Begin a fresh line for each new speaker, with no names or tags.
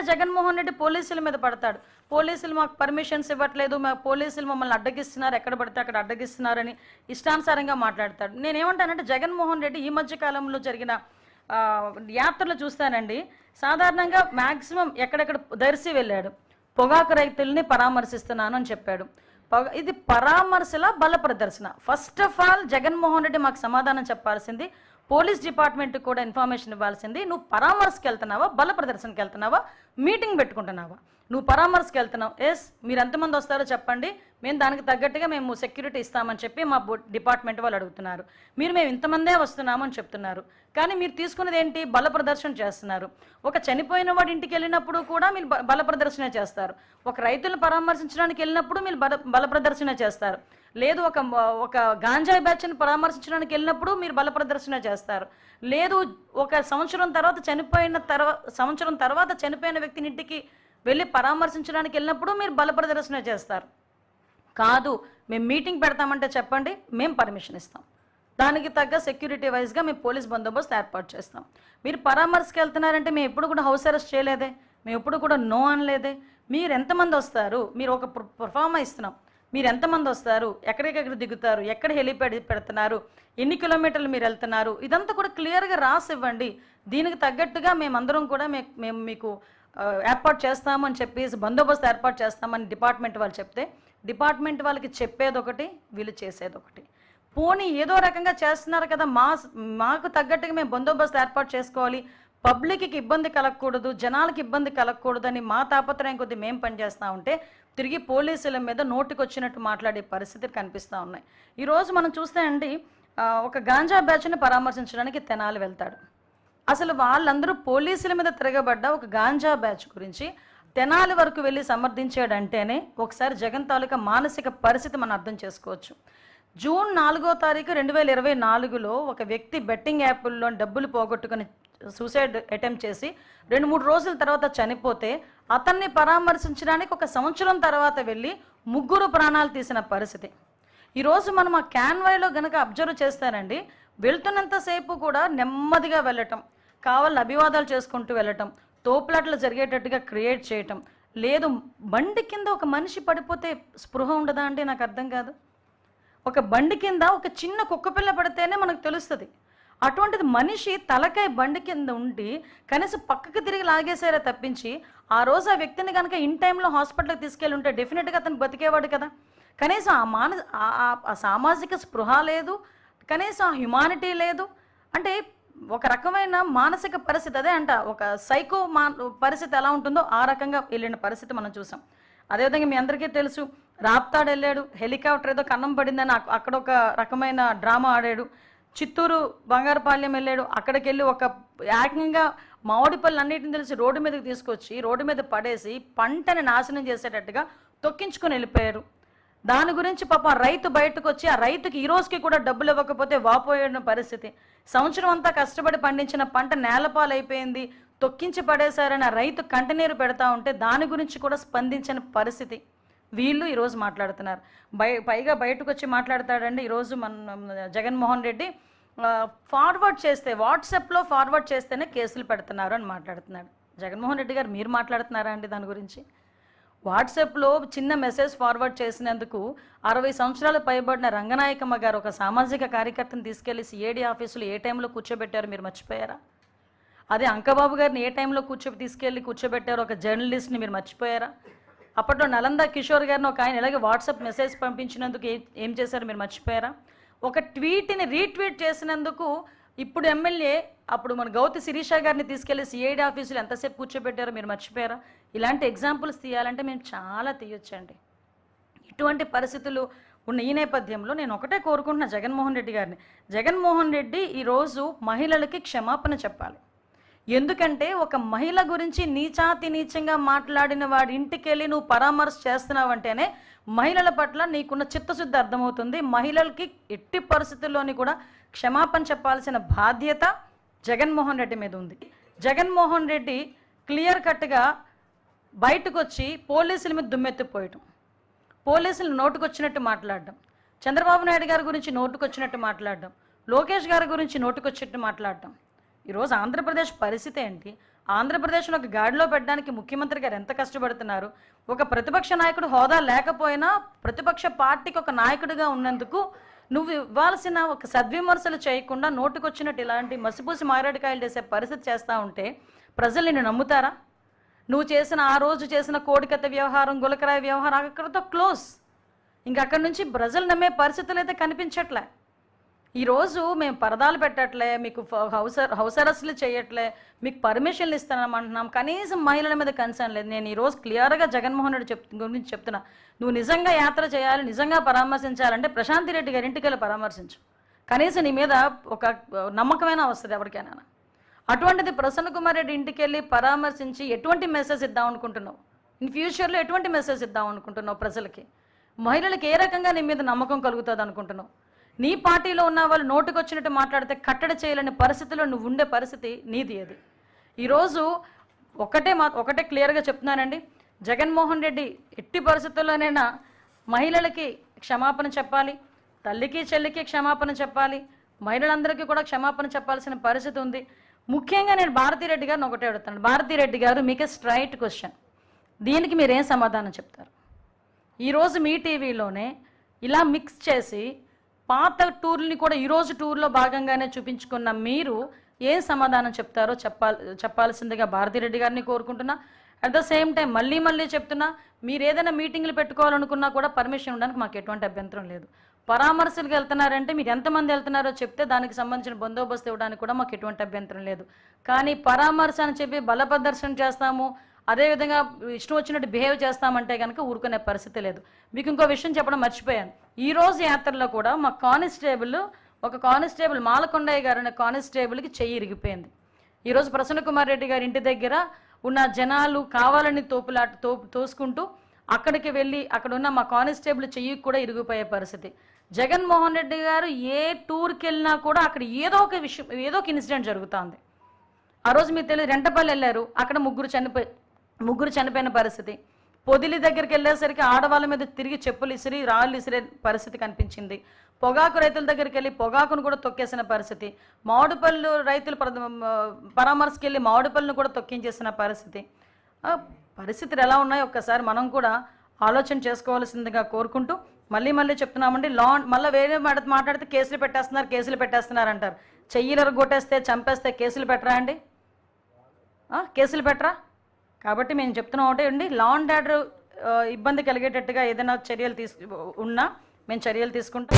జగన్మోహన్ రెడ్డి పోలీసుల మీద పడతాడు. పోలీసులు మాకు పర్మిషన్స్ ఇవ్వట్లేదు, మా పోలీసులు మమ్మల్ని అడ్డగిస్తున్నారు, ఎక్కడ పడితే అక్కడ అడ్డగిస్తున్నారని ఇష్టానుసారంగా మాట్లాడతాడు. నేనేమంటానంటే జగన్మోహన్ రెడ్డి ఈ మధ్య కాలంలో జరిగిన యాత్రలు చూస్తానండి, సాధారణంగా మ్యాక్సిమం ఎక్కడెక్కడ దర్శి వెళ్ళాడు, పొగాకు రైతుల్ని పరామర్శిస్తున్నాను అని చెప్పాడు. ఇది పరామర్శల బల ప్రదర్శన. First of all Jaganmohan Reddy మాకు సమాధానం చెప్పాల్సింది, పోలీస్ డిపార్ట్మెంట్కి కూడా ఇన్ఫర్మేషన్ ఇవ్వాల్సింది, నువ్వు పరామర్శకి వెళ్తున్నావా, బల ప్రదర్శనకి వెళ్తున్నావా, మీటింగ్ పెట్టుకుంటున్నావా? నువ్వు పరామర్శకి వెళ్తున్నావు, ఎస్ మీరు ఎంతమంది వస్తారో చెప్పండి, మేము దానికి తగ్గట్టుగా మేము సెక్యూరిటీ ఇస్తామని చెప్పి మా డిపార్ట్మెంట్ వాళ్ళు అడుగుతున్నారు. మేము ఇంతమందే వస్తున్నామని చెప్తున్నారు, కానీ మీరు తీసుకున్నది ఏంటి, బల ప్రదర్శన చేస్తున్నారు. ఒక చనిపోయిన వాడి ఇంటికి వెళ్ళినప్పుడు కూడా మీరు బల ప్రదర్శన చేస్తారు, ఒక రైతులను పరామర్శించడానికి వెళ్ళినప్పుడు మీరు బల ప్రదర్శన చేస్తారు, లేదు ఒక గాంజాయి బ్యాచ్ని పరామర్శించడానికి వెళ్ళినప్పుడు మీరు బల ప్రదర్శన చేస్తారు, లేదు ఒక సంవత్సరం తర్వాత చనిపోయిన వ్యక్తిని ఇంటికి వెళ్ళి పరామర్శించడానికి వెళ్ళినప్పుడు మీరు బల ప్రదర్శన చేస్తారు. కాదు, మేము మీటింగ్ పెడతామంటే చెప్పండి, మేము పర్మిషన్ ఇస్తాం, దానికి తగ్గ సెక్యూరిటీ వైజ్గా మేము పోలీస్ బందోబస్తు ఏర్పాటు చేస్తాం. మీరు పరామర్శకి వెళ్తున్నారంటే మేము ఎప్పుడు కూడా హౌస్ అరెస్ట్ చేయలేదే, మేము ఎప్పుడు కూడా నో అనలేదే. మీరు ఎంతమంది వస్తారు, మీరు ఒక పర్ఫార్మా ఇస్తున్నాం, మీరు ఎంతమంది వస్తారు, ఎక్కడికెక్కడ దిగుతారు, ఎక్కడ హెలిప్యాడ్ పెడుతున్నారు, ఎన్ని కిలోమీటర్లు మీరు వెళ్తున్నారు, ఇదంతా కూడా క్లియర్గా రాసి ఇవ్వండి. దీనికి తగ్గట్టుగా మేమందరం కూడా మేము మీకు ఏర్పాటు చేస్తాము అని చెప్పేసి బందోబస్తు ఏర్పాటు చేస్తామని డిపార్ట్మెంట్ వాళ్ళు చెప్తే, డిపార్ట్మెంట్ వాళ్ళకి చెప్పేది ఒకటి, వీళ్ళు చేసేది ఒకటి. పోనీ ఏదో రకంగా చేస్తున్నారు కదా, మాకు తగ్గట్టుగా మేము బందోబస్తు ఏర్పాటు చేసుకోవాలి, పబ్లిక్కి ఇబ్బంది కలగకూడదు, జనాలకి ఇబ్బంది కలగకూడదు అని మా తాపత్రయం కొద్దీ మేము పనిచేస్తూ ఉంటే తిరిగి పోలీసుల మీద నోటికి వచ్చినట్టు మాట్లాడే పరిస్థితులు కనిపిస్తూ ఉన్నాయి. ఈరోజు మనం చూస్తే అండి, ఒక గాంజా బ్యాచ్ని పరామర్శించడానికి తెనాలి వెళ్తాడు. అసలు వాళ్ళందరూ పోలీసుల మీద తిరగబడ్డ ఒక గాంజా బ్యాచ్ గురించి తెనాలి వరకు వెళ్ళి సమర్థించాడంటేనే ఒకసారి జగన్ తాలూకా మానసిక పరిస్థితి మనం అర్థం చేసుకోవచ్చు. జూన్ 4వ తారీఖు 2024లో ఒక వ్యక్తి బెట్టింగ్ యాప్ల్లో డబ్బులు పోగొట్టుకుని సూసైడ్ అటెంప్ట్ చేసి 2-3 రోజుల తర్వాత చనిపోతే అతన్ని పరామర్శించడానికి ఒక సంవత్సరం తర్వాత వెళ్ళి 3 ప్రాణాలు తీసిన పరిస్థితి. ఈరోజు మనం ఆ క్యాన్వాయ్లో గనక అబ్జర్వ్ చేస్తానండి, వెళ్తున్నంతసేపు కూడా నెమ్మదిగా వెళ్ళటం, కావాలని అభివాదాలు చేసుకుంటూ వెళ్ళటం, తోపులాట్లు జరిగేటట్టుగా క్రియేట్ చేయటం, లేదు బండి కింద ఒక మనిషి పడిపోతే స్పృహ ఉండదా అంటే నాకు అర్థం కాదు. ఒక బండి కింద ఒక చిన్న కుక్కపిల్ల పడితేనే మనకు తెలుస్తుంది, అటువంటిది మనిషి తలకాయ బండి కింద ఉండి కనీసం పక్కకి తిరిగి లాగేసారే తప్పించి ఆ రోజు ఆ వ్యక్తిని కనుక ఇన్ టైంలో హాస్పిటల్కి తీసుకెళ్ళి ఉంటే డెఫినెట్గా అతను బతికేవాడు కదా. కనీసం ఆ సామాజిక స్పృహ లేదు, కనీసం ఆ హ్యుమానిటీ లేదు. అంటే ఒక రకమైన మానసిక పరిస్థితి, అదే అంట ఒక సైకో పరిస్థితి ఎలా ఉంటుందో ఆ రకంగా వెళ్ళిన పరిస్థితి మనం చూసాం. అదేవిధంగా మీ అందరికీ తెలుసు, రాప్తాడు వెళ్ళాడు, హెలికాప్టర్ ఏదో కన్నం పడిందని అక్కడ ఒక రకమైన డ్రామా ఆడాడు. చిత్తూరు బంగారుపాలెం వెళ్ళాడు, అక్కడికి వెళ్ళి ఒక ఏకంగా మామిడి పళ్ళు అన్నిటిని తెలిసి రోడ్డు మీదకి తీసుకొచ్చి రోడ్డు మీద పడేసి పంటని నాశనం చేసేటట్టుగా తొక్కించుకొని వెళ్ళిపోయారు. దాని గురించి పాప రైతు బయటకు వచ్చి ఆ రైతుకి ఈ రోజుకి కూడా డబ్బులు ఇవ్వకపోతే వాపోయిన పరిస్థితి. సంవత్సరం అంతా కష్టపడి పండించిన పంట నేలపాలైపోయింది, తొక్కించి పడేశారని ఆ రైతు కంటనీరు పెడతా ఉంటే దాని గురించి కూడా స్పందించిన పరిస్థితి. వీళ్ళు ఈరోజు మాట్లాడుతున్నారు. పైగా బయటకు వచ్చి మాట్లాడతాడండి ఈరోజు మన జగన్మోహన్ రెడ్డి, ఫార్వర్డ్ చేస్తే వాట్సాప్లో ఫార్వర్డ్ చేస్తేనే కేసులు పెడుతున్నారు అని మాట్లాడుతున్నాడు. జగన్మోహన్ రెడ్డి గారు మీరు మాట్లాడుతున్నారా అండి దాని గురించి? వాట్సాప్లో చిన్న మెసేజ్ ఫార్వర్డ్ చేసినందుకు 60 సంవత్సరాలు పైబడిన రంగనాయకమ్మ గారు ఒక సామాజిక కార్యకర్తను తీసుకెళ్లి సిఐడి ఆఫీసులో ఏ టైంలో కూర్చోబెట్టారు మీరు మర్చిపోయారా? అదే అంకబాబు గారిని ఏ టైంలో తీసుకెళ్ళి కూర్చోబెట్టారు ఒక జర్నలిస్ట్ని మీరు మర్చిపోయారా? అప్పట్లో నలంద కిషోర్ గారిని ఒక ఆయన ఇలాగే వాట్సాప్ మెసేజ్ పంపించినందుకు ఏం చేశారు మీరు మర్చిపోయారా? ఒక ట్వీట్ని రీట్వీట్ చేసినందుకు ఇప్పుడు ఎమ్మెల్యే అప్పుడు మన గౌతి శిరీష గారిని తీసుకెళ్లి సిఐడి ఆఫీసులో ఎంతసేపు కూర్చోబెట్టారో మీరు మర్చిపోయారా? ఇలాంటి ఎగ్జాంపుల్స్ తీయాలంటే మేము చాలా తీయొచ్చండి. ఇటువంటి పరిస్థితులు ఉన్న ఈ నేపథ్యంలో నేను ఒకటే కోరుకుంటున్నా జగన్మోహన్ రెడ్డి గారిని, జగన్మోహన్ రెడ్డి ఈరోజు మహిళలకి క్షమాపణ చెప్పాలి. ఎందుకంటే ఒక మహిళ గురించి నీచాతి నీచంగా మాట్లాడిన వాడి ఇంటికి వెళ్ళి నువ్వు పరామర్శ చేస్తున్నావంటేనే మహిళల పట్ల నీకున్న చిత్తశుద్ధి అర్థమవుతుంది. మహిళలకి ఎట్టి పరిస్థితుల్లోని కూడా క్షమాపణ చెప్పాల్సిన బాధ్యత జగన్మోహన్ రెడ్డి మీద ఉంది. జగన్మోహన్ రెడ్డి క్లియర్ కట్గా బయటకు వచ్చి పోలీసుల మీద దుమ్మెత్తిపోయటం, పోలీసులు నోటుకొచ్చినట్టు మాట్లాడడం, చంద్రబాబు నాయుడు గారి గురించి నోటుకొచ్చినట్టు మాట్లాడడం, లోకేష్ గారి గురించి నోటుకొచ్చినట్టు మాట్లాడడం. ఈరోజు ఆంధ్రప్రదేశ్ పరిస్థితి ఏంటి? ఆంధ్రప్రదేశ్లో ఒక గాడిలో పెట్టడానికి ముఖ్యమంత్రి గారు ఎంత కష్టపడుతున్నారు. ఒక ప్రతిపక్ష నాయకుడు హోదా లేకపోయినా ప్రతిపక్ష పార్టీకి ఒక నాయకుడిగా ఉన్నందుకు నువ్వు ఇవ్వాల్సిన ఒక సద్విమర్శలు చేయకుండా నోటుకొచ్చినట్టు ఇలాంటి మసిపూసి మారేడుకాయలు చేసే పరిస్థితి చేస్తూ ఉంటే ప్రజలు నిన్ను నమ్ముతారా? నువ్వు చేసిన ఆ రోజు చేసిన కోడికత్త వ్యవహారం, గులకరాయ వ్యవహారం అక్కడితో క్లోజ్. ఇంకక్కడి నుంచి ప్రజలు నమ్మే పరిస్థితులు అయితే కనిపించట్లే. ఈరోజు మేము పరదాలు పెట్టట్లే, మీకు హౌస్ అరెస్టులు చేయట్లే, మీకు పర్మిషన్లు ఇస్తామంటున్నాం, కనీసం మహిళల మీద కన్సర్న్ లేదు. నేను ఈరోజు క్లియర్గా జగన్మోహన్ రెడ్డి గురించి చెప్తున్నా, నువ్వు నిజంగా యాత్ర చేయాలి, నిజంగా పరామర్శించాలంటే ప్రశాంతి రెడ్డి గారి ఇంటికి వెళ్ళి పరామర్శించు. కనీసం నీ మీద ఒక నమ్మకమైనా వస్తుంది ఎవరికైనా. అటువంటిది ప్రసన్న కుమార్ రెడ్డి ఇంటికి వెళ్ళి పరామర్శించి ఎటువంటి మెసేజ్ ఇద్దాం అనుకుంటున్నావు? ఇన్ ఫ్యూచర్లో ఎటువంటి మెసేజ్ ఇద్దాం అనుకుంటున్నావు ప్రజలకి? మహిళలకు ఏ రకంగా నీ మీద నమ్మకం కలుగుతుంది అనుకుంటున్నావు? నీ పార్టీలో ఉన్న వాళ్ళు నోటుకొచ్చినట్టు మాట్లాడితే కట్టడి చేయలేని పరిస్థితిలో నువ్వు ఉండే పరిస్థితి నీది. అది ఈరోజు ఒకటే క్లియర్గా చెప్తున్నానండి, జగన్మోహన్ రెడ్డి ఎట్టి పరిస్థితుల్లోనైనా మహిళలకి క్షమాపణ చెప్పాలి, తల్లికి చెల్లికి క్షమాపణ చెప్పాలి, మహిళలందరికీ కూడా క్షమాపణ చెప్పాల్సిన పరిస్థితి ఉంది. ముఖ్యంగా నేను భారతిరెడ్డి గారిని ఒకటే అడుగుతాను. భారతిరెడ్డి గారు, మీకే స్ట్రైట్ క్వశ్చన్, దీనికి మీరేం సమాధానం చెప్తారు? ఈరోజు మీ టీవీలోనే ఇలా మిక్స్ చేసి పాత టూర్ని కూడా ఈరోజు టూర్లో భాగంగానే చూపించుకున్న మీరు ఏం సమాధానం చెప్తారో చెప్పాల్సిందిగా భారతిరెడ్డి గారిని కోరుకుంటున్నా. అట్ ద సేమ్ టైం మళ్ళీ చెప్తున్నా, మీరు ఏదైనా మీటింగ్లు పెట్టుకోవాలనుకున్నా కూడా పర్మిషన్ ఉండడానికి మాకు ఎటువంటి అభ్యంతరం లేదు. పరామర్శలకు వెళ్తున్నారంటే మీరు ఎంతమంది వెళ్తున్నారో చెప్తే దానికి సంబంధించిన బందోబస్తు ఇవ్వడానికి కూడా మాకు ఎటువంటి అభ్యంతరం లేదు. కానీ పరామర్శ అని చెప్పి బలప్రదర్శన చేస్తాము, అదేవిధంగా ఇష్టం వచ్చినట్టు బిహేవ్ చేస్తామంటే కనుక ఊరుకునే పరిస్థితి లేదు. మీకు ఇంకో విషయం చెప్పడం మర్చిపోయాను. ఈరోజు యాత్రలో కూడా మా ఒక కానిస్టేబుల్ మాలకొండయ్య గారు అనే కానిస్టేబుల్కి చెయ్యి ఇరిగిపోయింది. ఈరోజు ప్రసన్న కుమార్ రెడ్డి గారి ఇంటి దగ్గర ఉన్న జనాలు కావాలని తోసుకుంటూ అక్కడికి వెళ్ళి అక్కడ ఉన్న మా కానిస్టేబుల్ చెయ్యి కూడా ఇరిగిపోయే పరిస్థితి. జగన్మోహన్ రెడ్డి గారు ఏ టూర్కి వెళ్ళినా కూడా అక్కడ ఏదో ఒక ఇన్సిడెంట్ జరుగుతుంది. ఆ రోజు మీకు తెలియదు, రెంటపల్లి వెళ్ళారు, అక్కడ ముగ్గురు చనిపోయిన పరిస్థితి. పొదిలి దగ్గరికి వెళ్ళేసరికి ఆడవాళ్ళ మీద తిరిగి చెప్పులు ఇసిరి రాళ్ళు ఇసిరే పరిస్థితి కనిపించింది. పొగాకు రైతుల దగ్గరికి వెళ్ళి పొగాకును కూడా తొక్కేసిన పరిస్థితి. మామిడిపళ్ళు రైతులు పరామర్శకి వెళ్ళి మామిడిపళ్ళను కూడా తొక్కించేసిన పరిస్థితి. పరిస్థితులు ఎలా ఉన్నాయో ఒక్కసారి మనం కూడా ఆలోచన చేసుకోవాల్సిందిగా కోరుకుంటూ మళ్ళీ చెప్తున్నామండి. మళ్ళీ వేరే మాట్లాడితే కేసులు పెట్టేస్తున్నారు అంటారు. చెయ్యిలరు కొట్టేస్తే చంపేస్తే కేసులు పెట్టరా అండి? కేసులు పెట్టరా? కాబట్టి మేము చెప్తున్నాం ఒకటే అండి, లా అండ్ ఆర్డర్ ఇబ్బంది కలిగేటట్టుగా ఏదైనా చర్యలు ఉన్నా మేము చర్యలు తీసుకుంటాం.